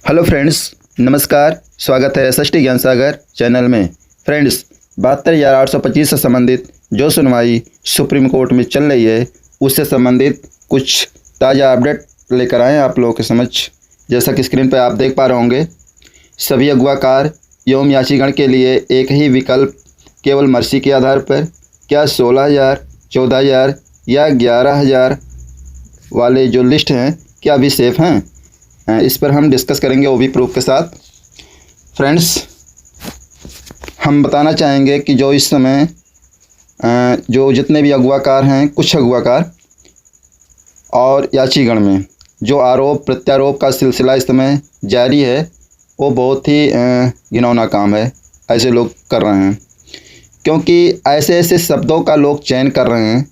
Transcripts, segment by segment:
Hello friends, नमस्कार। स्वागत है एसएसटी ज्ञान सागर चैनल में। फ्रेंड्स, 72,825 से संबंधित जो सुनवाई सुप्रीम कोर्ट में चल रही है उससे संबंधित कुछ ताज़ा अपडेट लेकर आए हैं आप लोगों के समक्ष। जैसा कि स्क्रीन पर आप देख पा रहे होंगे, सभी अगवाकार एवं याचिगण के लिए एक ही विकल्प केवल मर्सी के आधार पर। क्या 16,000, 14,000 या 11,000 वाले जो लिस्ट हैं क्या अभी सेफ़ हैं? इस पर हम डिस्कस करेंगे, वो भी प्रूफ के साथ। फ्रेंड्स, हम बताना चाहेंगे कि जो इस समय जो जितने भी अगवाकार हैं, कुछ अगवाकार और याचिगण में जो आरोप प्रत्यारोप का सिलसिला इस समय जारी है, वो बहुत ही घिनौना काम है ऐसे लोग कर रहे हैं। क्योंकि ऐसे ऐसे शब्दों का लोग चयन कर रहे हैं,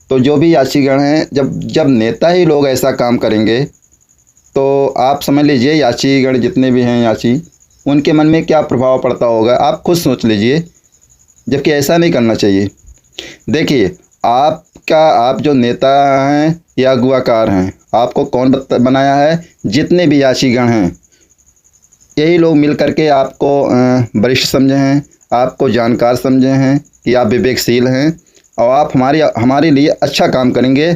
तो जो भी याचिगण हैं, जब नेता ही लोग ऐसा काम करेंगे तो आप समझ लीजिए याचिगण जितने भी हैं उनके मन में क्या प्रभाव पड़ता होगा, आप खुद सोच लीजिए। जबकि ऐसा नहीं करना चाहिए। देखिए, आप जो नेता हैं या अगवाकार हैं, आपको कौन बनाया है? जितने भी याचिगण हैं, यही लोग मिल करके आपको वरिष्ठ समझे हैं, आपको जानकार समझे हैं कि आप विवेकशील हैं और आप हमारे लिए अच्छा काम करेंगे,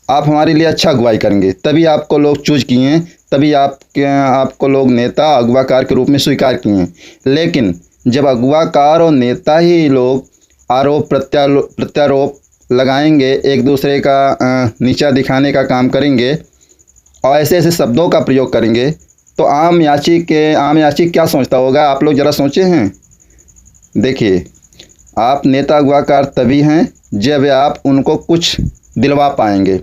आप हमारे लिए अच्छा अगुवाई करेंगे, तभी आपको लोग चूज किए हैं, तभी आपको लोग नेता अगवाकार के रूप में स्वीकार किए हैं। लेकिन जब अगवाकार और नेता ही लोग आरोप प्रत्यारोप लगाएंगे, एक दूसरे का नीचा दिखाने का काम करेंगे और ऐसे ऐसे शब्दों का प्रयोग करेंगे, तो आम याचिक क्या सोचता होगा? आप लोग ज़रा सोचे हैं। देखिए, आप नेता अगवाकार तभी हैं जब आप उनको कुछ दिलवा पाएंगे,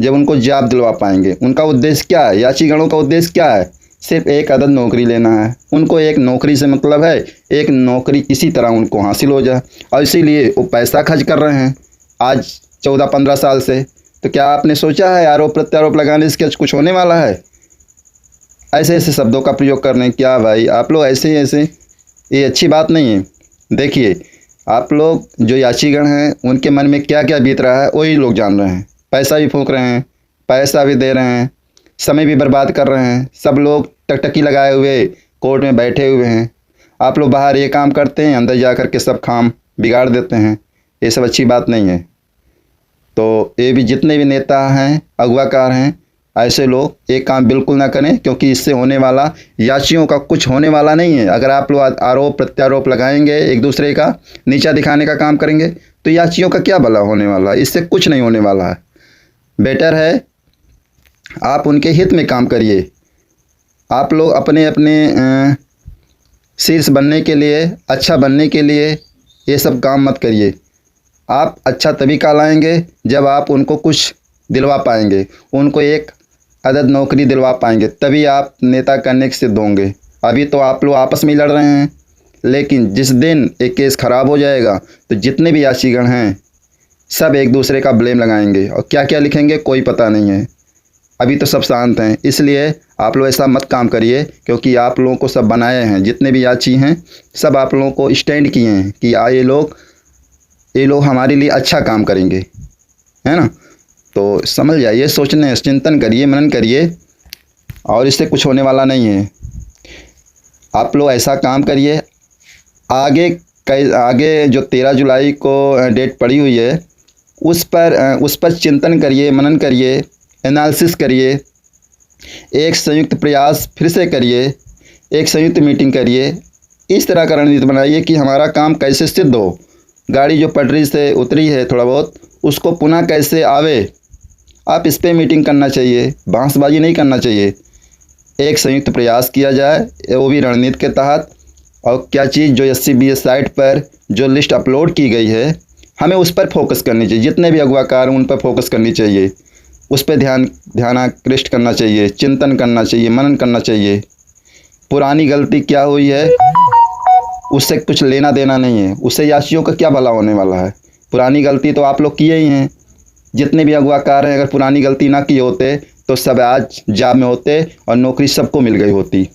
जब उनको जॉब दिलवा पाएंगे। उनका उद्देश्य क्या है? याचिगणों का उद्देश्य क्या है? सिर्फ एक अदद नौकरी लेना है। उनको एक नौकरी से मतलब है, एक नौकरी किसी तरह उनको हासिल हो जाए, और इसीलिए वो पैसा खर्च कर रहे हैं आज 14-15 साल से। तो क्या आपने सोचा है आरोप प्रत्यारोप लगाने से कुछ होने वाला है? ऐसे ऐसे शब्दों का प्रयोग करने, क्या भाई आप लोग ऐसे ये अच्छी बात नहीं है। देखिए, आप लोग जो याचिगण हैं उनके मन में क्या क्या बीत रहा है वही लोग जान रहे हैं। पैसा भी फूंक रहे हैं, पैसा भी दे रहे हैं, समय भी बर्बाद कर रहे हैं। सब लोग टकटकी लगाए हुए कोर्ट में बैठे हुए हैं। आप लोग बाहर ये काम करते हैं, अंदर जा कर के सब काम बिगाड़ देते हैं। ये सब अच्छी बात नहीं है। तो ये भी जितने भी नेता हैं, अगवाकार हैं, ऐसे लोग एक काम बिल्कुल ना करें, क्योंकि इससे होने वाला याचियों का कुछ होने वाला नहीं है। अगर आप लोग आरोप प्रत्यारोप लगाएंगे, एक दूसरे का नीचा दिखाने का काम करेंगे, तो याचियों का क्या भला होने वाला है? इससे कुछ नहीं होने वाला है। बेटर है आप उनके हित में काम करिए। आप लोग अपने अपने शीर्ष बनने के लिए, अच्छा बनने के लिए ये सब काम मत करिए। आप अच्छा तभी कहलाएंगे जब आप उनको कुछ दिलवा पाएंगे, उनको एक अदद नौकरी दिलवा पाएंगे, तभी आप नेता करने के सिद्ध होंगे। अभी तो आप लोग आपस में लड़ रहे हैं, लेकिन जिस दिन एक केस ख़राब हो जाएगा तो जितने भी याचिगण हैं सब एक दूसरे का ब्लेम लगाएंगे, और क्या क्या लिखेंगे कोई पता नहीं है। अभी तो सब शांत हैं, इसलिए आप लोग ऐसा मत काम करिए, क्योंकि आप लोगों को सब बनाए हैं, जितने भी याची हैं सब आप लोगों को स्टैंड किए हैं कि ये लोग हमारे लिए अच्छा काम करेंगे, है ना। तो समझ जाइए, सोचने चिंतन करिए, मनन करिए, और इससे कुछ होने वाला नहीं है। आप लोग ऐसा काम करिए। आगे जो 13 जुलाई को डेट पड़ी हुई है, उस पर चिंतन करिए, मनन करिए, एनालिसिस करिए, एक संयुक्त प्रयास फिर से करिए, एक संयुक्त मीटिंग करिए। इस तरह का रणनीति बनाइए कि हमारा काम कैसे सिद्ध हो। गाड़ी जो पटरी से उतरी है थोड़ा बहुत, उसको पुनः कैसे आवे, आप इस पर मीटिंग करना चाहिए, बांसबाजी नहीं करना चाहिए। एक संयुक्त प्रयास किया जाए, वो भी रणनीति के तहत। और क्या चीज़ जो SCBS साइट पर जो लिस्ट अपलोड की गई है, हमें उस पर फोकस करनी चाहिए। जितने भी अगवाकार हैं उन पर फोकस करनी चाहिए, उस पर ध्यानाकृष्ट करना चाहिए, चिंतन करना चाहिए, मनन करना चाहिए। पुरानी गलती क्या हुई है उससे कुछ लेना देना नहीं है, उससे याचियों का क्या भला होने वाला है। पुरानी गलती तो आप लोग किए ही हैं। जितने भी अगवाकार हैं, अगर पुरानी गलती ना किए होते तो सब आज जॉब में होते और नौकरी सबको मिल गई होती।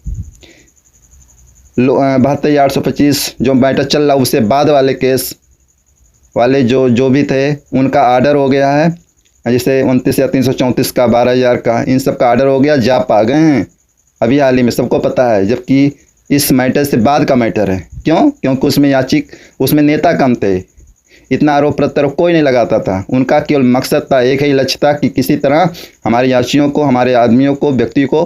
72,825 जो मैटर चल रहा, उससे बाद वाले केस वाले जो भी थे उनका आर्डर हो गया है। जैसे 29 या 334 का, 12,000 का, इन सब का आर्डर हो गया, जॉब पा गए हैं। अभी हाल ही में, सबको पता है, जबकि इस मैटर से बाद का मैटर है। क्यों? क्योंकि उसमें नेता कम थे, इतना आरोप प्रत्यारोप कोई नहीं लगाता था। उनका केवल मकसद था, एक ही लक्ष्य था कि किसी तरह हमारे याचियों को, हमारे आदमियों को, व्यक्ति को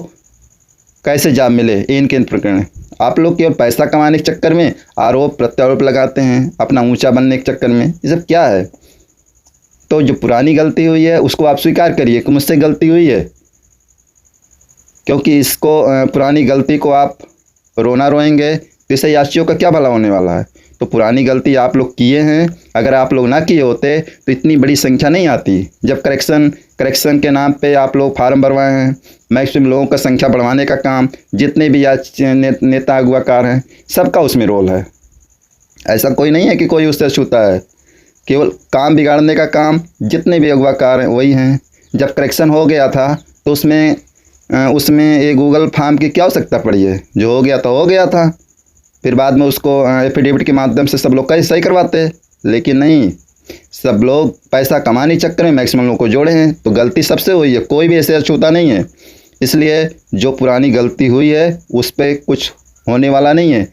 कैसे जाम मिले इनके प्रकरण। आप लोग केवल पैसा कमाने के चक्कर में आरोप प्रत्यारोप लगाते हैं, अपना ऊंचा बनने के चक्कर में। ये सब क्या है? तो जो पुरानी गलती हुई है उसको आप स्वीकार करिए कि मुझसे गलती हुई है, क्योंकि इसको पुरानी गलती को आप रोना रोएंगे तो इससे याचियों का क्या भला होने वाला है। तो पुरानी गलती आप लोग किए हैं, अगर आप लोग ना किए होते तो इतनी बड़ी संख्या नहीं आती। जब करेक्शन के नाम पे आप लोग फार्म भरवाए हैं, मैक्सिमम लोगों का संख्या बढ़वाने का काम, जितने भी नेता अगुवाकार हैं सबका उसमें रोल है। ऐसा कोई नहीं है कि कोई उससे छूता है, केवल काम बिगाड़ने का काम जितने भी अगुवाकार हैं वही हैं। जब करेक्शन हो गया था तो उसमें ये गूगल फॉर्म की क्या आवश्यकता पड़ी है? जो हो गया था हो गया था, फिर बाद में उसको एफिडेविट के माध्यम से सब लोग का सही करवाते। लेकिन नहीं, सब लोग पैसा कमाने चक्कर में मैक्सिमम लोगों को जोड़े हैं, तो गलती सबसे हुई है, कोई भी ऐसे छूता नहीं है। इसलिए जो पुरानी गलती हुई है उस पर कुछ होने वाला नहीं है।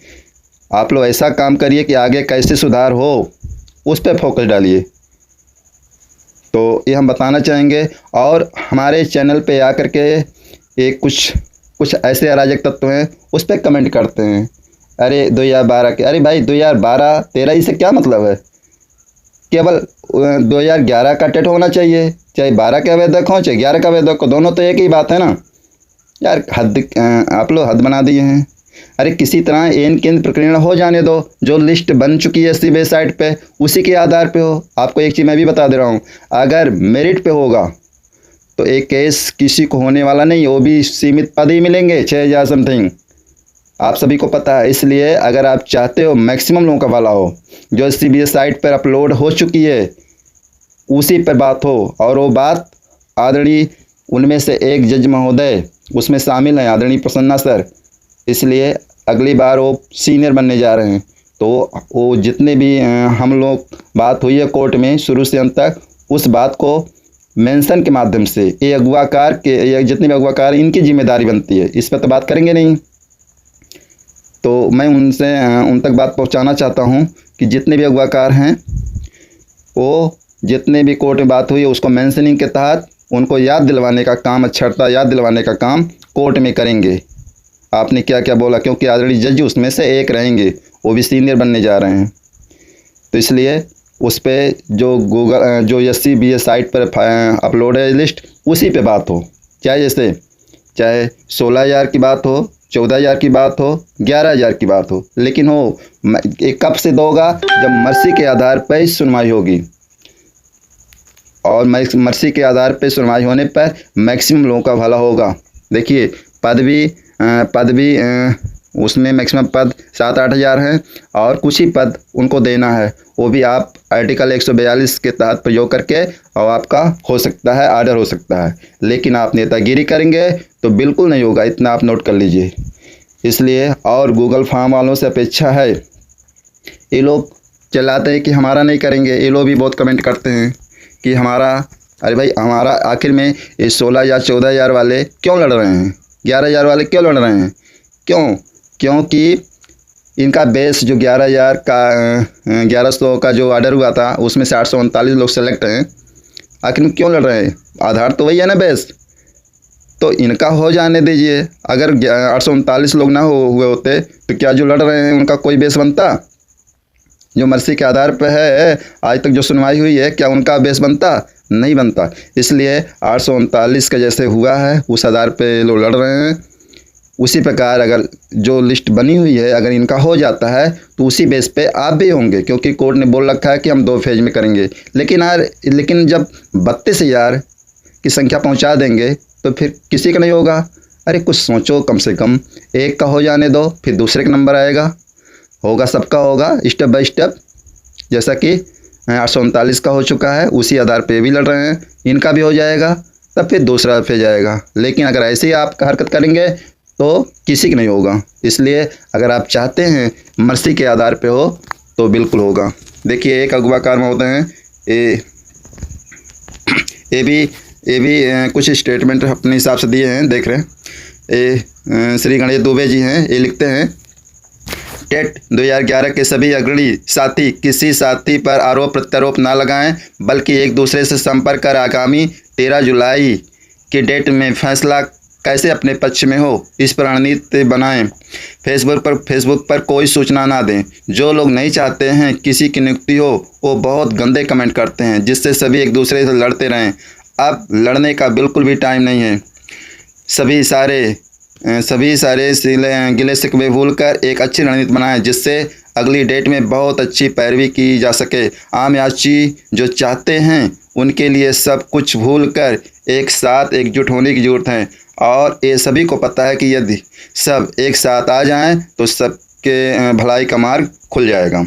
आप लोग ऐसा काम करिए कि आगे कैसे सुधार हो उस पर फोकस डालिए। तो ये हम बताना चाहेंगे। और हमारे चैनल पे आकर के एक कुछ ऐसे अराजक तत्व हैं उस पर कमेंट करते हैं, अरे 2012 के, अरे भाई 2012-13 इससे क्या मतलब है? केवल 2011 का टेट होना चाहिए, चाहे 12 का आवेदक हो चाहे 11 का आवेदक हो, दोनों तो एक ही बात है ना यार। आप लोग हद बना दिए हैं। अरे किसी तरह एन केंद्र प्रकरण हो जाने दो, जो लिस्ट बन चुकी है सीबीआई साइट पे उसी के आधार पे हो। आपको एक चीज़ मैं भी बता दे रहा हूँ, अगर मेरिट पे होगा तो एक केस किसी को होने वाला नहीं, वो भी सीमित पद ही मिलेंगे, 6000 समथिंग, आप सभी को पता है। इसलिए अगर आप चाहते हो मैक्सिमम लोगों का भला हो, जो सीबीआई साइट पर अपलोड हो चुकी है उसी पर बात हो। और वो बात आदरणीय उनमें से एक जज महोदय उसमें शामिल हैं, आदरणीय प्रसन्ना सर, इसलिए अगली बार वो सीनियर बनने जा रहे हैं। तो वो जितने भी हम लोग बात हुई है कोर्ट में शुरू से अंत तक, उस बात को मेंशन के माध्यम से ये अगवाकार के, ये जितने भी अगवाकार इनकी जिम्मेदारी बनती है, इस पर तो बात करेंगे नहीं। तो मैं उन तक बात पहुंचाना चाहता हूं कि जितने भी अगवाकार हैं वो जितने भी कोर्ट में बात हुई है उसको मेंशनिंग के तहत उनको याद दिलवाने का काम, अक्षरता याद दिलवाने का काम कोर्ट में करेंगे। आपने क्या क्या बोला, क्योंकि ऑलरेडी जज उसमें से एक रहेंगे, वो भी सीनियर बनने जा रहे हैं। तो इसलिए उस पर जो SCBA साइट पर अपलोड है लिस्ट, उसी पे बात हो, चाहे 16,000 की बात हो, 14,000 की बात हो, 11,000 की बात हो, लेकिन हो एक कब से दोगा जब मर्सी के आधार पर सुनवाई होगी। और मर्सी के आधार पर सुनवाई होने पर मैक्सिमम लोगों का भला होगा। देखिए पद भी उसमें मैक्सिमम पद 7-8 हज़ार हैं और कुछ ही पद उनको देना है, वो भी आप आर्टिकल 142 के तहत प्रयोग करके और आपका हो सकता है, आर्डर हो सकता है। लेकिन आप नेतागिरी करेंगे तो बिल्कुल नहीं होगा, इतना आप नोट कर लीजिए। इसलिए और गूगल फॉर्म वालों से अपेक्षा है, ये लोग चलाते हैं कि हमारा नहीं करेंगे, ये लोग भी बहुत कमेंट करते हैं कि हमारा, अरे भाई हमारा आखिर में ये 16,000-14,000 वाले क्यों लड़ रहे हैं, 11,000 वाले क्यों लड़ रहे हैं? क्योंकि इनका बेस जो 1100 का जो ऑर्डर हुआ था उसमें से 839 लोग सेलेक्ट हैं। आखिर में क्यों लड़ रहे हैं? आधार तो वही है ना, बेस तो इनका हो जाने दीजिए। अगर 839 लोग ना हुए होते तो क्या जो लड़ रहे हैं उनका कोई बेस बनता? जो मर्सी के आधार पर है आज तक जो सुनवाई हुई है, क्या उनका बेस बनता? नहीं बनता। इसलिए 839 का जैसे हुआ है उस आधार पे लोग लड़ रहे हैं। उसी प्रकार अगर जो लिस्ट बनी हुई है अगर इनका हो जाता है तो उसी बेस पे आप भी होंगे, क्योंकि कोर्ट ने बोल रखा है कि हम 2 फेज में करेंगे। लेकिन जब 32,000 की संख्या पहुंचा देंगे तो फिर किसी का नहीं होगा। अरे कुछ सोचो, कम से कम एक का हो जाने दो, फिर दूसरे का नंबर आएगा, होगा सबका होगा स्टेप बाय स्टेप। जैसा कि 839 का हो चुका है उसी आधार पे भी लड़ रहे हैं, इनका भी हो जाएगा, तब फिर दूसरा फेज आएगा। लेकिन अगर ऐसे ही आप हरकत करेंगे तो किसी की नहीं होगा। इसलिए अगर आप चाहते हैं मर्सी के आधार पे हो तो बिल्कुल होगा। देखिए एक अगवाकार महोदय हैं, ये भी कुछ स्टेटमेंट अपने हिसाब से दिए हैं, देख रहे हैं। श्री गणेश दुबे जी हैं, ये लिखते हैं टेट 2011 के सभी अग्रणी साथी किसी साथी पर आरोप प्रत्यारोप न लगाएं, बल्कि एक दूसरे से संपर्क कर आगामी 13 जुलाई की डेट में फैसला कैसे अपने पक्ष में हो इस पर रणनीति बनाएं। फेसबुक पर कोई सूचना ना दें। जो लोग नहीं चाहते हैं किसी की नियुक्ति हो वो बहुत गंदे कमेंट करते हैं, जिससे सभी एक दूसरे से लड़ते रहें। अब लड़ने का बिल्कुल भी टाइम नहीं है। सभी सारे गिले शिकवे भूल कर एक अच्छी रणनीति बनाएं, जिससे अगली डेट में बहुत अच्छी पैरवी की जा सके। आम याची जो चाहते हैं उनके लिए सब कुछ भूल कर एक साथ एकजुट होने की ज़रूरत है, और ये सभी को पता है कि यदि सब एक साथ आ जाएं तो सबके भलाई का मार्ग खुल जाएगा।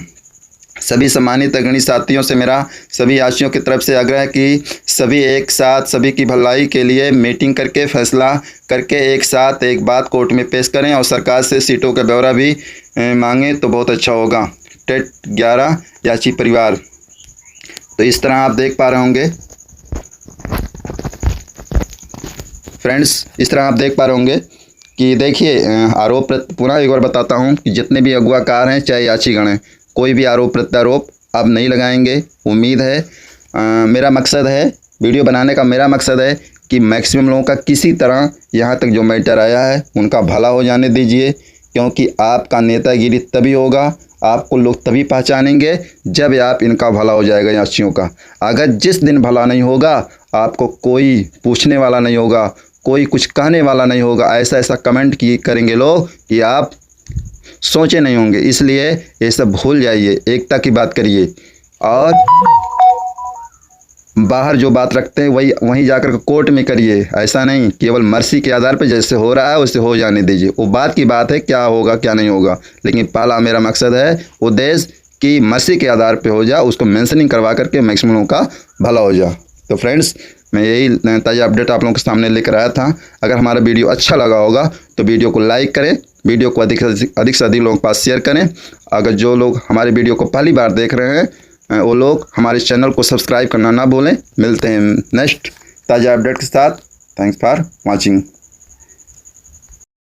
सभी सम्मानित अग्रणी साथियों से मेरा सभी याचियों की तरफ से आग्रह है कि सभी एक साथ सभी की भलाई के लिए मीटिंग करके फैसला करके एक साथ एक बात कोर्ट में पेश करें और सरकार से सीटों का ब्यौरा भी मांगें तो बहुत अच्छा होगा। टेट 11 याची परिवार। तो इस तरह आप देख पा रहे होंगे फ्रेंड्स, इस तरह आप देख पा रहे होंगे कि देखिए आरोप पुनः एक बार बताता हूं कि जितने भी अगुवाकार हैं चाहे याचीगण हैं, कोई भी आरोप प्रत्यारोप अब नहीं लगाएंगे। उम्मीद है मेरा मकसद है वीडियो बनाने का, मेरा मकसद है कि मैक्सिमम लोगों का किसी तरह यहाँ तक जो मैटर आया है उनका भला हो जाने दीजिए, क्योंकि आपका नेतागिरी तभी होगा, आपको लोग तभी पहचानेंगे जब आप इनका भला हो जाएगा याचियों का। अगर जिस दिन भला नहीं होगा आपको कोई पूछने वाला नहीं होगा, कोई कुछ कहने वाला नहीं होगा। ऐसा कमेंट करेंगे लोग कि आप सोचे नहीं होंगे। इसलिए ये सब भूल जाइए, एकता की बात करिए, और बाहर जो बात रखते हैं वहीं जाकर कोर्ट में करिए। ऐसा नहीं केवल मर्सी के आधार पर जैसे हो रहा है वैसे हो जाने दीजिए। वो बात की बात है क्या होगा क्या नहीं होगा, लेकिन पहला मेरा मकसद है वो देश की मर्सी के आधार पर हो जा, उसको मेंशनिंग करवा करके मैक्सिमम लोगों का भला हो जा। तो फ्रेंड्स, मैं यही ताज़ा अपडेट आप लोगों के सामने लेकर आया था। अगर हमारा वीडियो अच्छा लगा होगा तो वीडियो को लाइक करें, वीडियो को अधिक से अधिक लोगों के पास शेयर करें। अगर जो लोग हमारे वीडियो को पहली बार देख रहे हैं वो लोग हमारे चैनल को सब्सक्राइब करना ना भूलें। मिलते हैं नेक्स्ट ताज़ा अपडेट के साथ। Thanks for watching.